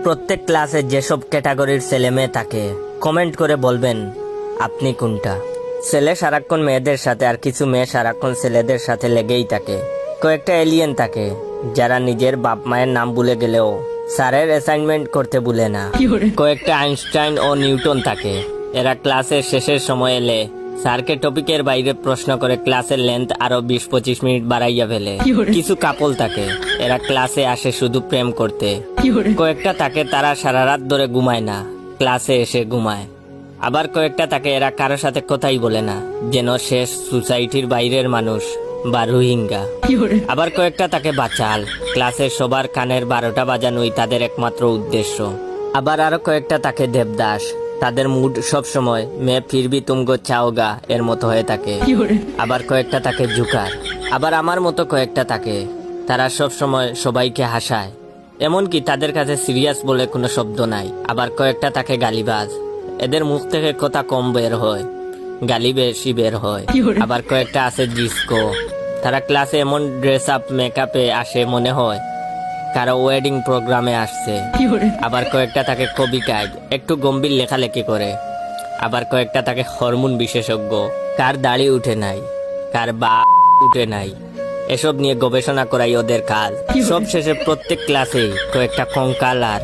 প্রত্যেক ক্লাসে যেসব ক্যাটাগরির ছেলে মেয়ে থাকে কমেন্ট করে বলবেন আপনি কোনটা। ছেলে সারাক্ষণ মেয়েদের সাথে আর কিছু মেয়ে সারাক্ষণ ছেলেদের সাথে লেগেই থাকে। কয়েকটা এলিয়েন থাকে যারা নিজের বাপ মায়ের নাম ভুলে গেলেও স্যারের অ্যাসাইনমেন্ট করতে ভুলে না। কয়েকটা আইনস্টাইন ও নিউটন থাকে, এরা ক্লাসের শেষের সময় এলে স্যারকে টপিকের বাইরে প্রশ্ন করে ক্লাসের লেন্থ আরো 20-25 মিনিট বাড়াইয়া ফেলে। কিছু কাপল থাকে, এরা ক্লাসে আসে শুধু প্রেম করতে। কয়েকটা থাকে তারা সারা রাত ধরে ঘুমায় না, ক্লাসে এসে ঘুমায়। আবার কয়েকটা থাকে এরা কারো সাথে কথাই বলে না, যেন শেষ সোসাইটির বাইরের মানুষ বা রোহিঙ্গা। আবার কয়েকটা থাকে বাচাল, ক্লাসের সবার কানের 12টা বাজানোই তাদের একমাত্র উদ্দেশ্য। আবার আরো কয়েকটা থাকে দেবদাস, তাদের মুড সব সময় মে ফিরবি তুমগো চাওগা এর মতো হয়ে থাকে। আবার কয়েকটা থাকে জুকার। আবার আমার মতো কয়েকটা থাকে, তারা সব সময় সবাইকে হাসায়, এমনকি তাদের কাছে সিরিয়াস বলে কোনো শব্দ নাই। আবার কয়েকটা থাকে গালিবাজ, এদের মুখ থেকে কথা কম বের হয়, গালি বেশি বের হয়। আবার কয়েকটা আছে ডিস্কো, তারা ক্লাসে এমন ড্রেস আপ মেকআপে আসে মনে হয় কারো ওয়েডিং প্রোগ্রামে আসছে। আবার কয়েকটা থাকে কবি কাজ, একটু গম্ভীর লেখালেখি করে। আবার কয়েকটা থাকে হরমোন বিশেষজ্ঞ, কার দাড়ি উঠে নাই, কার বা উঠে নাই, এসব নিয়ে গবেষণা করাই ওদের কাজ। সব শেষে প্রত্যেক ক্লাসেই কয়েকটা কঙ্কাল আর